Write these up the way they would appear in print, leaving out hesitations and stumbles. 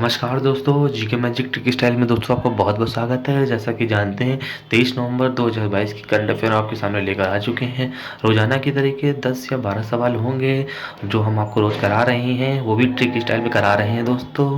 नमस्कार दोस्तों, GK magic trick style में दोस्तों आपका बहुत बहुत स्वागत है। जैसा कि जानते हैं 23 नवंबर 2022 की करंट अफेयर आपके सामने लेकर आ चुके हैं। रोजाना की तरीके 10 या 12 सवाल होंगे जो हम आपको रोज करा रहे हैं, वो भी ट्रिक स्टाइल में करा रहे हैं दोस्तों।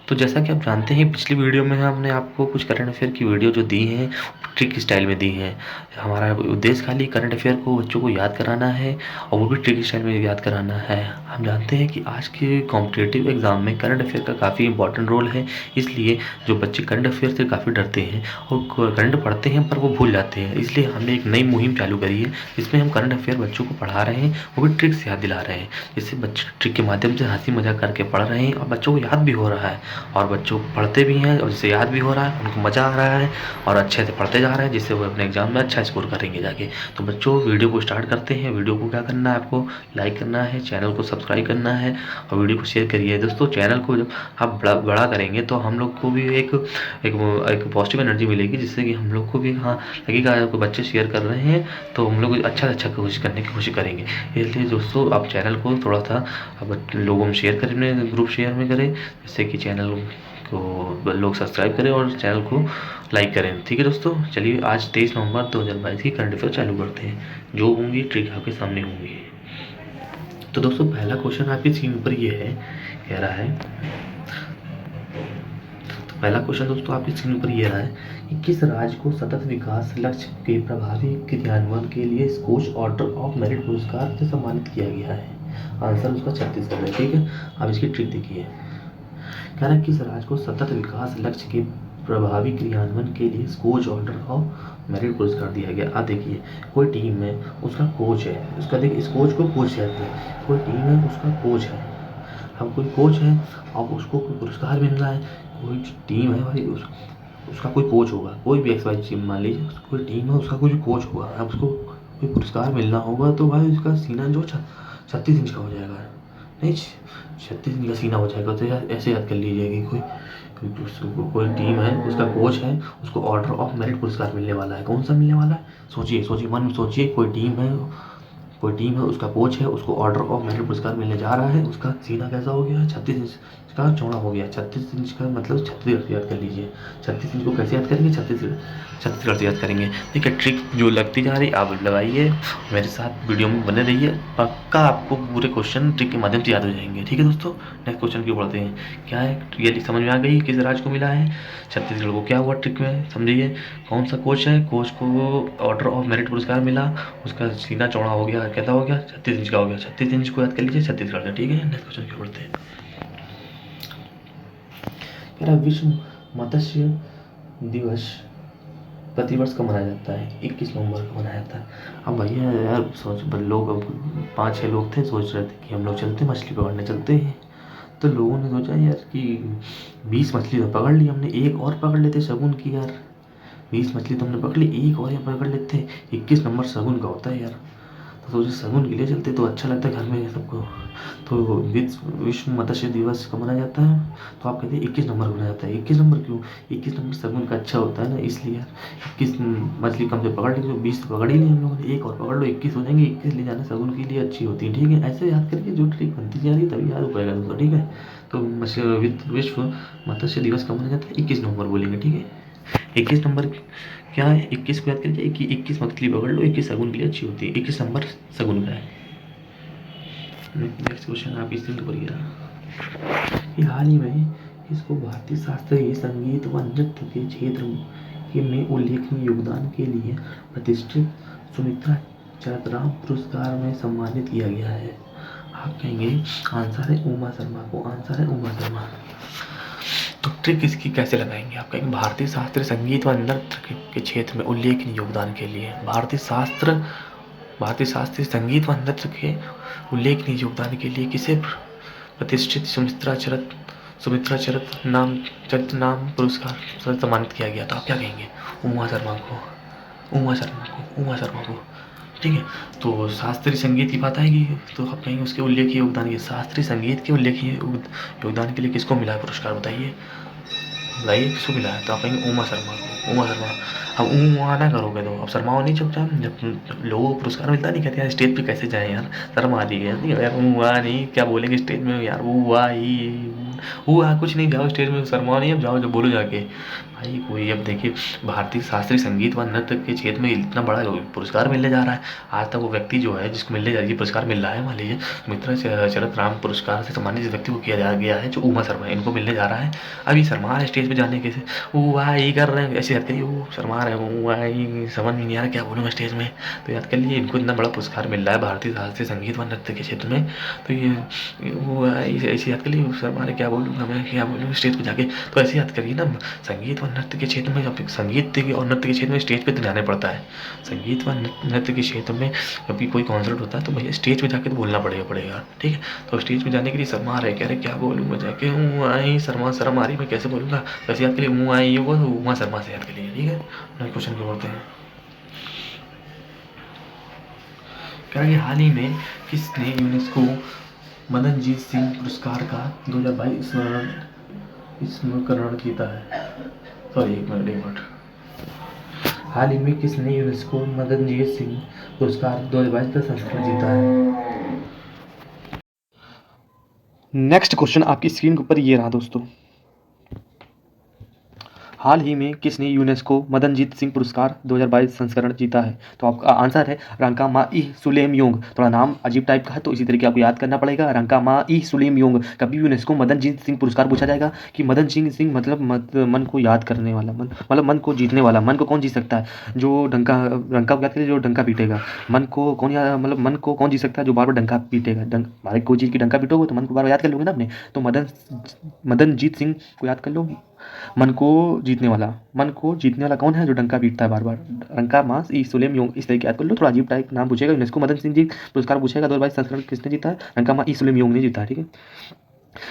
तो जैसा कि आप जानते हैं पिछली वीडियो में हमने आपको कुछ करंट अफेयर की वीडियो जो दी है ट्रिक स्टाइल में दी है। हमारा उद्देश्य खाली करंट अफेयर को बच्चों को याद कराना है और वो भी ट्रिक स्टाइल में याद कराना है। हम जानते हैं कि आज के कॉम्पिटिटिव एग्जाम में करंट अफेयर का काफ़ी इंपॉर्टेंट रोल है, इसलिए जो बच्चे करंट अफेयर से काफ़ी डरते हैं और करंट पढ़ते हैं पर वो भूल जाते हैं, इसलिए हमने एक नई मुहिम चालू करी है जिसमें हम करंट अफेयर बच्चों को पढ़ा रहे हैं, वो भी ट्रिक से याद दिला रहे हैं। जिससे बच्चे ट्रिक के माध्यम से हंसी मजाक करके पढ़ रहे हैं और बच्चों को याद भी हो रहा है और बच्चों पढ़ते भी हैं और जिससे याद भी हो रहा है, उनको मज़ा आ रहा है और अच्छे से पढ़ते जा रहे हैं, जिससे वो अपने एग्जाम में अच्छा स्कोर करेंगे जाके। तो बच्चों वीडियो को स्टार्ट करते हैं। वीडियो को क्या करना है, आपको लाइक करना है, चैनल को सब्सक्राइब करना है और वीडियो को शेयर करिए दोस्तों। चैनल को जब आप बड़ा करेंगे तो हम लोग को भी एक पॉजिटिव एनर्जी मिलेगी, जिससे कि हम लोग को भी हाँ लगेगा आपको बच्चे शेयर कर रहे हैं तो हम लोग अच्छा से अच्छा कोशिश करने की कोशिश करेंगे। इसलिए दोस्तों आप चैनल को थोड़ा सा लोगों में शेयर करें, ग्रुप शेयर में करें, जिससे कि चैनल को लोग सब्सक्राइब करें और चैनल को लाइक करें। ठीक है दोस्तों, चलिए आज 23 नवंबर 2022 की करंट अफेयर चालू करते हैं। जो होंगी ट्रिक आपके सामने होंगी। तो दोस्तों पहला क्वेश्चन आपकी स्क्रीन पर ये है, कह रहा है, तो पहला क्वेश्चन दोस्तों आपकी स्क्रीन पर ये रहा है कि किस राज्य को सतत विकास लक्ष्य के प्रभावी क्रियान्वयन के लिए स्कोच ऑर्डर ऑफ मेरिट पुरस्कार से सम्मानित किया गया है। आंसर उसका छत्तीसगढ़ है। ठीक है, अब इसकी ट्रिक देखिए। कह रहा है किस राज्य को सतत विकास लक्ष्य के प्रभावी क्रियान्वयन के लिए स्कोच ऑर्डर ऑफ मेरिट पुरस्कार दिया गया। अब देखिए, कोई टीम में उसका कोच है, उसका देखिए इस कोच को कोच कहते हैं। कोई टीम है उसका कोच है, हम कोई कोच है और उसको कोई पुरस्कार मिल रहा है। कोई टीम है भाई उसका कोई कोच होगा, कोई भी एक्स वाई टीम मान लीजिए, कोई टीम है उसका कोई कोच होगा, अब उसको कोई पुरस्कार मिलना होगा तो भाई उसका सीना जो 36 इंच का हो जाएगा। नहीं, 36 इंच का सीना हो जाएगा। तो यार ऐसे याद कर लीजिए कि कोई टीम है उसका कोच है, उसको ऑर्डर ऑफ मेरिट पुरस्कार मिलने वाला है। कौन सा मिलने वाला है, सोचिए सोचिए, मन में सोचिए। कोई टीम है उसका कोच है, उसको ऑर्डर ऑफ मेरिट पुरस्कार मिलने जा रहा है। उसका सीना कैसा हो गया, 36 इंच का चौड़ा हो गया। 36 इंच का मतलब 36 याद कर लीजिए। 36 इंच को कैसे याद करेंगे, 36 याद करेंगे। ठीक है, ट्रिक जो लगती जा रही आप लगाइए, मेरे साथ वीडियो में बने रहिए, पक्का आपको पूरे क्वेश्चन ट्रिक के माध्यम से याद हो जाएंगे। ठीक है दोस्तों, नेक्स्ट क्वेश्चन की बढ़ते हैं। क्या है, ये समझ में आ गई किस राज्य को मिला है, छत्तीसगढ़ को। क्या हुआ ट्रिक में समझिए, कौन सा कोच है, कोच को ऑर्डर ऑफ मेरिट पुरस्कार मिला, उसका सीना चौड़ा हो गया, कैसा हो गया, 36 इंच का हो गया। 36 इंच को याद कर लीजिए, छत्तीसगढ़ का। ठीक है, नेक्स्ट क्वेश्चन की बढ़ते हैं। मेरा विश्व मत्स्य दिवस प्रतिवर्ष कब मनाया जाता है, 21 नवंबर को मनाया जाता है। अब भैया यार सोच, लोग 5-6 लोग थे, सोच रहे थे कि हम लोग चलते मछली पकड़ने चलते हैं। तो लोगों ने सोचा यार कि 20 मछली तो पकड़ ली हमने, एक और पकड़ लेते शगुन की यार। 20 मछली तो हमने पकड़ ली, एक और ये पकड़ लेते, 21 नंबर शगुन का होता है यार। तो सोचे शगुन के लिए चलते तो अच्छा लगता है घर में सबको। तो विश्व मत्स्य दिवस कब मनाया जाता है, तो आप कहते हैं 21 नंबर को मनाया जाता है। 21 नंबर क्यों, 21 नंबर शगुन का अच्छा होता है ना, इसलिए यार 21 मछली कम से पकड़ ली, तो 20 तो पकड़ ही नहीं हम लोगों ने, एक और पकड़ लो 21 हो जाएंगे। 21 ले जाना शगुन के लिए अच्छी होती है। ठीक है, ऐसे याद करके जो ट्रिक बनती जा रही है तभी याद हो पाएगा दोस्तों। ठीक है, तो विश्व मत्स्य दिवस कब मनाया जाता है, 21 नवंबर बोलेंगे। ठीक है, 21 नंबर क्या है, 21 को याद करिए कि 21 मछली पकड़ लो, 21 शगुन के लिए अच्छी होती है, 21 नंबर शगुन का है। नेक्स्ट क्वेश्चन आप इस दिन पर हाल ही में इसको भारतीय शास्त्रीय संगीत व नृत्य के क्षेत्र में उल्लेखनीय योगदान के लिए प्रतिष्ठित सुमित्रा चरतराम पुरस्कार में सम्मानित किया गया है। आप कहेंगे आंसर है उमा शर्मा को, आंसर है उमा शर्मा। तो ट्रिक इसकी कैसे लगाएंगे, आप कहेंगे भारतीय शास्त्रीय संगीत व नृत्य के क्षेत्र में उल्लेखनीय योगदान के लिए, भारतीय शास्त्रीय संगीत व नृत्य के उल्लेखनीय योगदान के लिए किसे प्रतिष्ठित सुमित्रा चरित नाम पुरस्कार से सम्मानित किया गया। तो आप क्या कहेंगे, उमा शर्मा को। ठीक है, तो शास्त्रीय संगीत की बात आएगी तो आप कहेंगे उसके उल्लेखनीय योगदान के, शास्त्रीय संगीत के उल्लेखनीय योगदान के लिए किसको मिला है पुरस्कार, बताइए किसको मिला है। तो आप कहेंगे उमा शर्मा को। अब वहाँ ना करोगे तो अब शर्मा नहीं, चुपचाप जब लोगों को पुरस्कार मिलता नहीं, कहते यार स्टेज पे कैसे जाए यार, शर्मा आ रही है यार, नहीं क्या बोलेंगे स्टेज में यार, वो आई हुआ कुछ नहीं, जाओ स्टेज में शर्माओ नहीं, अब जाओ जो बोलो जाके। भाई कोई अब देखिए भारतीय शास्त्रीय संगीत व नृत्य के क्षेत्र में इतना बड़ा पुरस्कार मिलने जा रहा है। आज तक वो व्यक्ति जो है जिसको मिलने जा रही है पुरस्कार मिल रहा है, मान लीजिए मित्रा शरद राम पुरस्कार से सम्मानित जिस व्यक्ति को किया जा गया है, जो उमा शर्मा है, इनको मिलने जा रहा है। अभी शर्मा है स्टेज पे जाने के, वो आई कर रहे हैं, ऐसे हद करिए वो शर्मा रहे हैं, वो आई समझ में नहीं आ रहा क्या बोलूँ मैं स्टेज में। तो याद कर लीजिए इनको इतना बड़ा पुरस्कार मिल रहा है भारतीय शास्त्रीय संगीत व नृत्य के क्षेत्र में। तो ये वो ऐसे याद कर लीजिए शर्मा रहे, क्या बोलूँगा मैं, क्या बोलूँ स्टेज पे जाके। तो ऐसे याद करिए ना, संगीत व नृत्य के क्षेत्र में, संगीत और नृत्य के क्षेत्र में स्टेज पे तो जाना पड़ता है। संगीत व नृत्य के क्षेत्र में कभी कोई कॉन्सर्ट होता है तो भैया स्टेज पे जाके तो बोलना पड़ेगा, ठीक है। तो स्टेज पे जाने के लिए शर्मा रहे, कह रहे क्या बोलूँ मैं जाके, हूँ आई शर्मा शर्म आ रही, मैं कैसे बोलूँगा। वैसे याद के लिए हूँ आई वो उमा शर्मा से याद के लिए, ठीक है। नेक्स्ट क्वेश्चन क्या बोलते हैं, कह रहे हाल ही में किसने यूनेस्को मदनजीत सिंह पुरस्कार का 2022 स्मरण जीता है। सॉरी एक मिनट। हाल ही में किसने यूनेस्को मदनजीत सिंह पुरस्कार 2022 का संस्करण जीता है। नेक्स्ट क्वेश्चन आपकी स्क्रीन के ऊपर ये रहा दोस्तों, हाल ही में किसने यूनेस्को मदनजीत सिंह पुरस्कार 2022 संस्करण जीता है। तो आपका आंसर है रंकामाई सुलेमयोंग। थोड़ा नाम अजीब टाइप का है तो इसी तरीके आपको याद करना पड़ेगा, रंकामाई सुलेमयोंग। कभी यूनेस्को मदनजीत सिंह पुरस्कार पूछा जाएगा कि मदन सिंह मतलब मन को याद करने वाला, मतलब मन को जीतने वाला। मन को कौन जीत सकता है, जो डंका को याद करिए, जो डंका पीटेगा। मन को कौन मतलब मन को कौन जीत सकता है, जो बार बार डंका पीटेगा। हमारे कोई चीज़ की डंका पीटोगे तो मन को बार बार याद कर लोगे ना आपने। तो मदनजीत सिंह को याद कर लो, मन को जीतने वाला कौन है, जो डंका पीटता है बार बार। रंका मास ई सुलेमयोंग, इस तरीके याद कर लो। थोड़ा अजीब टाइप नाम पूछेगा, यूनेस्को मदन सिंह जी पुरस्कार पूछेगा 2022 संस्करण किसने जीता है, रंका मा ई सुलेमयोंग ने जीता है, ठीक है।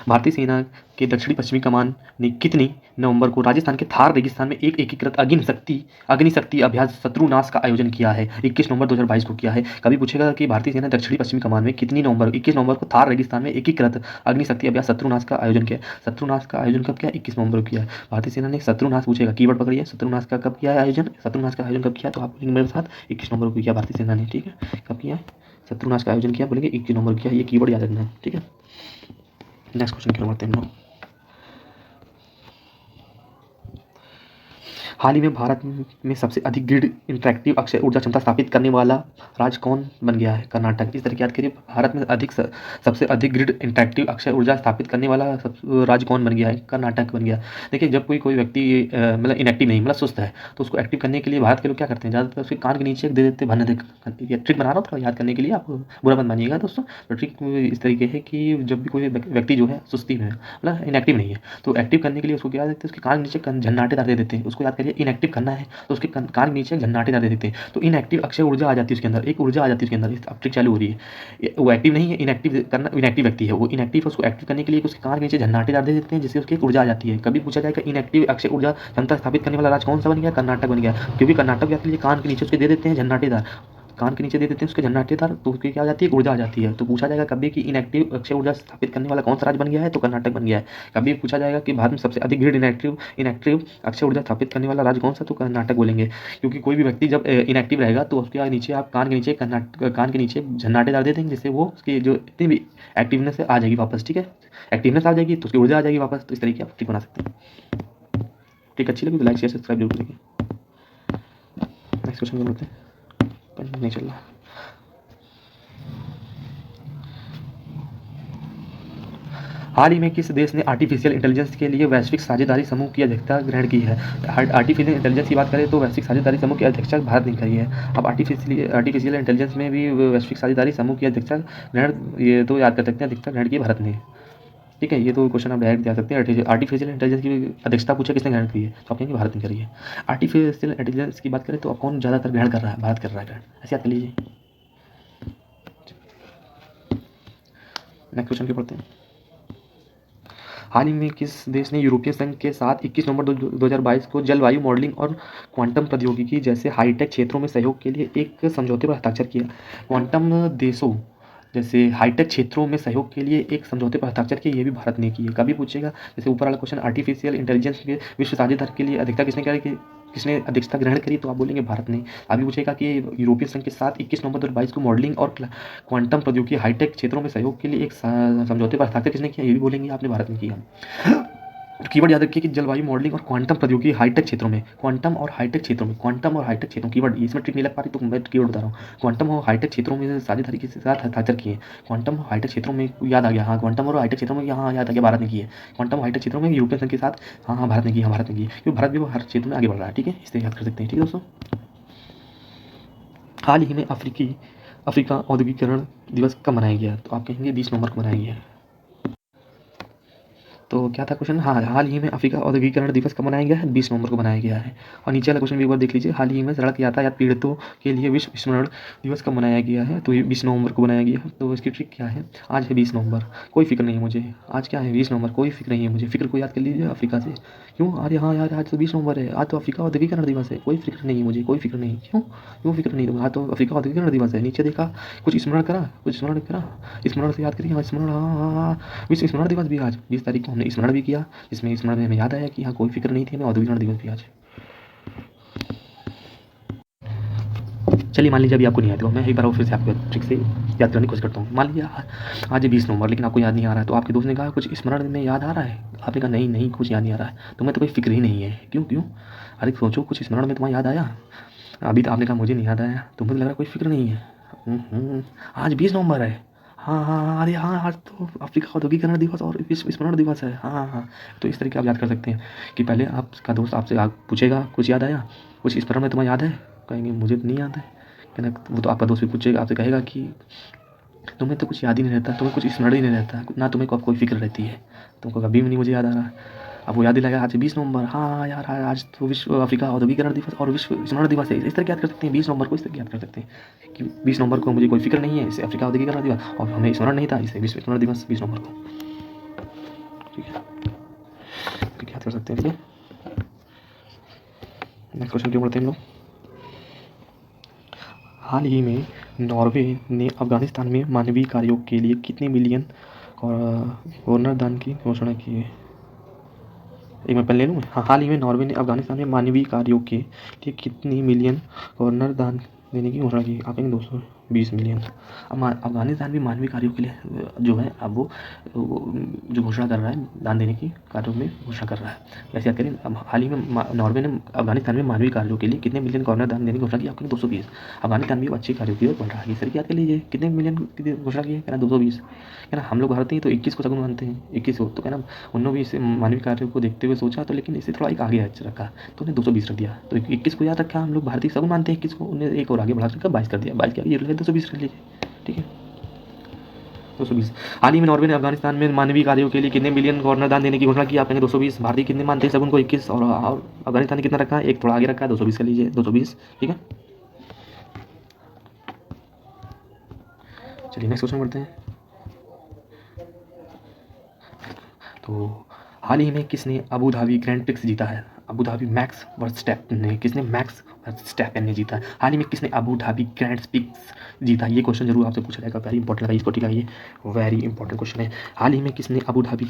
भारतीय सेना के दक्षिणी पश्चिमी कमान ने कितनी नवंबर को राजस्थान के थार रेगिस्तान में एक एकीकृत अग्निशक्ति अभ्यास शत्रुनाश का आयोजन किया है। 21 नवंबर 2022 को किया है। कभी पूछेगा कि भारतीय सेना दक्षिणी पश्चिमी कमान में कितनी नवंबर 21 नवंबर को थार रेगिस्तान में एकीकृत अग्निशक्ति अभ्यास शत्रुनाश का आयोजन किया। शत्रुनाश का आयोजन कब किया, 21 नवंबर को किया है। भारतीय सेना ने शत्रुनाश पूछेगा, कीवर्ड पकड़िए, शत्रुनाश का कब किया है आयोजन, शत्रुनाश का आयोजन कब किया, तो आप बोलेंगे मेरे साथ 21 नवंबर को किया भारतीय सेना ने, ठीक है। कब किया शत्रुनाश का आयोजन किया, बोलेंगे 21 नवंबर को किया, ये कीवर्ड याद रखना है, ठीक है। नेक्स्ट क्वेश्चन क्या करते हैं हम लोग, हाल ही में भारत में सबसे अधिक ग्रिड इंटरैक्टिव अक्षय ऊर्जा क्षमता स्थापित करने वाला राज्य कौन बन गया है, कर्नाटक। इस तरह याद करिए, भारत में सबसे अधिक ग्रिड इंटरैक्टिव अक्षय ऊर्जा स्थापित करने वाला राज्य कौन बन गया है, कर्नाटक बन गया। देखिए जब कोई व्यक्ति मतलब इनएक्टिव नहीं, मतलब सुस्त है, तो उसको एक्टिव करने के लिए भारत के लोग क्या करते हैं, ज़्यादातर उसके कान के नीचे दे देते भरने दे। ट्रिक बना रहा हूँ थोड़ा याद करने के लिए, आप बुरा मत मानिएगा दोस्तों। तो ट्रिक इस तरीके है कि जब भी कोई व्यक्ति जो है सुस्ती में मतलब इनएक्टिव नहीं है, तो एक्टिव करने के लिए उसको क्या देते हैं, उसके कान के नीचे झन्नाटेदार दे देते हैं। उसको याद करिए, इनएक्टिव करना है तो उसके कान के नीचे झन्नाटेदार दे देते हैं, तो इनएक्टिव अक्षय ऊर्जा आ जाती है उसके अंदर, एक ऊर्जा आ जाती है उसके अंदर। अब ट्रिक चालू हो रही है, वो एक्टिव नहीं है, इनएक्टिव करना, इनएक्टिव व्यक्ति है वो, इनएक्टिव है, उसको एक्टिव करने के लिए उसके कान के नीचे झन्नाटेदार दे देते हैं, जिससे उसकी एक ऊर्जा आ जाती है। कभी पूछा जाएगा इनएक्टिव अक्षय ऊर्जा क्षमता स्थापित करने वाला राज्य कौन सा बन गया, कर्नाटक बन गया, क्योंकि कर्नाटक व्यक्ति के लिए कान के नीचे उसके दे देते हैं झन्नाटेदार, कान के नीचे दे देते हैं उसके झन्नाटेदार, तो उसकी क्या आ जाती है, ऊर्जा आ जाती है। तो पूछा जाएगा कभी कि इनएक्टिव अक्षय ऊर्जा स्थापित करने वाला कौन सा राज्य बन गया है, तो कर्नाटक बन गया है। कभी पूछा जाएगा कि भारत में सबसे अधिक ग्रिड इनएक्टिव अक्षय ऊर्जा स्थापित करने वाला राज्य कौन सा, तो कर्नाटक बोलेंगे, क्योंकि कोई भी व्यक्ति जब इनएक्टिव रहेगा तो उसके नीचे आप कान के नीचे झन्नाटेदार दे देंगे, जिससे वो उसकी जो इतनी भी एक्टिवनेस आ जाएगी वापस, ठीक है। एक्टिवनेस आ जाएगी तो उसकी ऊर्जा आ जाएगी वापस। तो इस तरीके आप ठीक बना सकते हैं। ठीक अच्छी लगी तो लाइक शेयर सब्सक्राइब जरूर करिए। नेक्स्ट क्वेश्चन बोलते हैं, नहीं चल रहा। हाल ही में किस देश ने आर्टिफिशियल इंटेलिजेंस के लिए वैश्विक साझेदारी समूह की अध्यक्षता ग्रहण की है। आर्टिफिशियल इंटेलिजेंस की बात करें तो वैश्विक साझेदारी समूह की अध्यक्षता भारत ने करी है। अब आर्टिफिशियल इंटेलिजेंस में भी वैश्विक साझेदारी समूह की अध्यक्षता ग्रहण, ये तो याद कर सकते हैं, अध्यक्षता ग्रहण की भारत ने, ठीक है। ये तो क्वेश्चन आप डायरेक्ट जा सकते हैं। आर्टिफिशियल इंटेलिजेंस की अध्यक्षता पूछे किसने ग्रहण की है, तो आप कहेंगे भारत ने करी है। आर्टिफिशियल इंटेलिजेंस की बात करें तो अब कौन ज़्यादातर ग्रहण कर रहा है, भारत कर रहा है ग्रहण, ऐसे याद कर लीजिए। नेक्स्ट क्वेश्चन क्या पढ़ते हैं, हाल ही में किस देश ने यूरोपीय संघ के साथ 21 नवंबर 2022 को जलवायु मॉडलिंग और क्वांटम प्रौद्योगिकी जैसे हाईटेक क्षेत्रों में सहयोग के लिए एक समझौते पर हस्ताक्षर किया। क्वांटम देशों जैसे हाईटेक क्षेत्रों में सहयोग के लिए एक समझौते पर हस्ताक्षर किया, ये भी भारत ने किए। कभी पूछेगा जैसे ऊपर वाला क्वेश्चन, आर्टिफिशियल इंटेलिजेंस के विश्व साझेदारी के लिए अधिकता किसने किसने अध्यक्षता ग्रहण करी, तो आप बोलेंगे भारत ने। अभी पूछेगा कि यूरोपीय संघ के साथ 21 नवंबर 2022 को मॉडलिंग और क्वांटम प्रौद्योगिकी हाईटेक क्षेत्रों में सहयोग के लिए एक समझौते पर हस्ताक्षर किसने किया, ये भी बोलेंगे आपने भारत ने किया। कीवर्ड याद रखिए कि जलवायु मॉडलिंग और क्वांटम प्रौद्योगिकी हाईटेक क्षेत्रों में, क्वांटम और हाईटेक क्षेत्रों कीवर्ड, इसमें ट्रिक नहीं लग पा रही तो मैं कीवर्ड बता रहा हूँ। क्वांटम और हाईटेक क्षेत्रों में साझेदारी के साथ हस्ताक्षर किए। क्वांटम और हाईटेक क्षेत्रों में याद आ गया, हाँ क्वांटम और हाईटेक क्षेत्रों में यहाँ याद आ गया भारत ने की है। क्वांटम हाईटेक क्षेत्रों में यूरोपियन संघ के साथ हाँ भारत ने की, क्योंकि भारत भी वो हर क्षेत्र में आगे बढ़ रहा है। ठीक है, इससे याद कर सकते हैं। ठीक है दोस्तों, हाल ही में अफ्रीका औद्योगिकरण दिवस कब मनाया गया, तो आप कहेंगे 20 नवंबर को मनाया गया। तो क्या था क्वेश्चन, हाँ हाल ही में अफ्रीका औद्योगिकरण दिवस कब मनाया गया है, 20 नवंबर को मनाया गया है। और नीचे वाला क्वेश्चन भी एक बार देख लीजिए, हाल ही में सड़क यातायात पीड़ितों के लिए विश्व स्मरण दिवस कब मनाया गया है, तो ये 20 नवंबर को मनाया गया है। तो इसकी ट्रिक क्या है, आज है 20 नवंबर, कोई फिक्र नहीं है मुझे, आज क्या है 20 नवंबर, कोई फिक्र नहीं है मुझे, फिक्र को याद कर लीजिए अफ्रीका से। क्यों, अरे हाँ यार आज तो 20 नवंबर है, आज तो अफ्रीका औद्योगिकरण दिवस है, कोई फिक्र नहीं है मुझे, कोई फिक्र नहीं। क्यों फिक्र नहीं, तो आज तो अफ्रीका औद्योगिकरण दिवस है। नीचे देखा कुछ स्मरण करा, स्मरण से याद करिए, हाँ स्मरण, हाँ विश्व स्मरण दिवस भी आज 20 तारीख को हमने स्मरण भी किया, जिसमें स्मरण में हमें याद आया कि हाँ कोई फिक्र नहीं थी, हमें औद्योगिकरण दिवस भी आज। चलिए मान लीजिए अभी आपको नहीं आता, मैं एक बार फिर से आपको ट्रिक से याद करने की कोशिश करता हूँ। मान लीजिए आज है 20 नवंबर, लेकिन आपको याद नहीं आ रहा है, तो आपके दोस्त ने कहा कुछ स्मरण में याद आ रहा है, आपने कहा नहीं कुछ याद नहीं आ रहा है, तो मैं तो कोई फिक्र ही नहीं है। क्यों, अरे सोचो कुछ स्मरण में तुम्हें याद आया, अभी तो आपने कहा मुझे नहीं याद आया, तो मुझे लग रहा है कोई फिक्र नहीं है। आज 20 नवंबर है, हाँ अरे हाँ आज तो अफ्रीका औद्योगिकरण दिवस और विश्व स्मरण दिवस है, हाँ। तो इस तरीके आप याद कर सकते हैं कि पहले आपका दोस्त आपसे पूछेगा कुछ याद आया, कुछ स्मरण में तुम्हें याद है, कहेंगे मुझे तो नहीं याद है, कहना वो तो आपका दोस्त भी पूछेगा, आपसे कहेगा कि तुम्हें तो कुछ याद ही नहीं रहता, तुम्हें कुछ स्मरण ही नहीं रहता ना, तुम्हें कब कोई फिक्र रहती है, तुमको कभी भी नहीं मुझे याद आ रहा। अब वो याद दिलाएगा आज 20 नवंबर, हाँ यार आज तो विश्व अफ्रीका औद्योगिकरण दिवस और विश्व स्मरण दिवस है। इस तरह याद कर सकते हैं 20 नवंबर को, इस तरह याद कर सकते हैं कि 20 नवंबर को मुझे कोई फिक्र नहीं है, इसे अफ्रीका औद्योगिकरण दिवस, और हमें स्मरण नहीं था, इसे विश्व स्मरण दिवस 20 नवंबर को। ठीक है, ठीक याद कर सकते हैं। ठीक है, नेक्स्ट क्वेश्चन क्यों बढ़ते हैं हम लोग। हाल ही में नॉर्वे ने अफगानिस्तान में मानवीय कार्यों के लिए कितने मिलियन डॉलर दान की घोषणा की है। एक मैं पेन ले लूँ। हाँ, हाल ही में नॉर्वे ने अफगानिस्तान में मानवीय कार्यों के लिए कितनी मिलियन डॉलर दान देने की घोषणा की, आप कहेंगे 220 मिलियन। अब अफगानिस्तान भी मानवीय कार्यों के लिए जो है अब वो जो घोषणा कर रहा है, दान देने की कार्यों में घोषणा कर रहा है। ऐसे याद करें, अब हाल ही में नॉर्वे ने अफगानिस्तान में मानवीय कार्यों के लिए कितने मिलियन डॉलर दान देने की घोषणा की, आपके 220। अफगानिस्तान भी अच्छे कार्यों की ओर बढ़ रहा है, सर याद कर लीजिए कितने मिलियन की घोषणा की है, कहना 220। कहना हम लोग भारतीय तो 21 को शगुन मानते हैं, 21 को, तो कहना उन्होंने भी इसे मानवीय कार्यों को देखते हुए सोचा, तो लेकिन इसे थोड़ा एक आगे रखा, तो उन्हें 220 रख दिया। तो 21 को याद रखा, हम लोग भारतीय शगुन मानते हैं 21 को, उन्हें एक और आगे बढ़ा कर 22 कर दिया, 22 के आगे ये 220 रख लीजिए। ठीक है, 220। हाल ही में नॉर्वे ने अफगानिस्तान में मानवीय कार्यों के लिए कितने मिलियन डॉलर दान देने की घोषणा की, आप कहेंगे 220। भारतीय कितने मानते हैं सब उनको 21, और अफगानिस्तान ने कितना रखा है, एक थोड़ा आगे रखा है, 220 कर लीजिए, 220। ठीक है, चलिए नेक्स्ट क्वेश्चन बढ़ते हैं। तो हाल ही में किसने अबू धाबी ग्रैंड प्रिक्स जीता है, अबू धाबी मैक्स वर्स्टैपेन ने, किसने मैक्स वर्स्टैपेन ने जीता है। हाल ही में किसने अबू धाबी ग्रैंड प्रिक्स जीता, ये क्वेश्चन जरूर आपसे पूछा जाएगा, वेरी इंपॉर्टेंट है इसको। ठीक है, ये वेरी इंपॉर्टेंट क्वेश्चन है। हाल ही में किसने अबू धाबी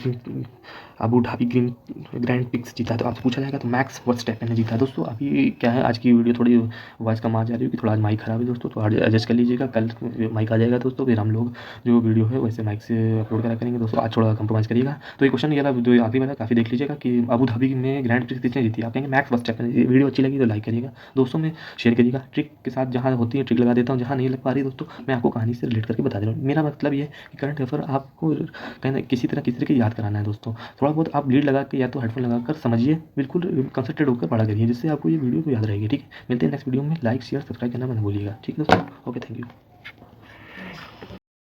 ग्रैंड प्रिक्स जीता है, तो आपसे पूछा जाएगा, तो मैक्स वर्स्टैपेन ने जीता है। दोस्तों अभी क्या है, आज की वीडियो थोड़ी वॉइस कम आ जा रही है, कि थोड़ा आज माइक खराब है दोस्तों, तो एडजस्ट कर लीजिएगा, कल माइक आ जाएगा दोस्तों, फिर हम लोग जो वीडियो है वैसे माइक से अपलोड करा करेंगे दोस्तों, आज थोड़ा कंप्रोमाइज़ करिएगा। तो ये क्वेश्चन ये जो आखिरी वाला काफ़ी देख लीजिएगा कि अबू धाबी में ग्रैंड प्रिक्स किसने जीती, आप कहेंगे मैक्स वर्स्टैपेन। वीडियो अच्छी लगी तो लाइक करिएगा, दोस्तों में शेयर करिएगा, ट्रिक के साथ जहाँ होती है ट्रिक लगा देता हूँ, जहाँ नहीं लग पा रही दोस्तों मैं आपको कहानी से रिलेट करके बता दे रहा हूँ। मेरा मतलब ये कि करंट अफेयर आपको कहना किसी तरह की याद कराना है दोस्तों, थोड़ा बहुत आप लीड लगा के या तो हेडफोन लगाकर समझिए, बिल्कुल कंसंट्रेट होकर पढ़ा करिए, जिससे आपको ये वीडियो को याद रहेगी। ठीक है, मिलते हैं नेक्स्ट वीडियो में, लाइक शेयर सब्सक्राइब करना मत भूलिएगा। ठीक है दोस्तों, ओके, थैंक यू।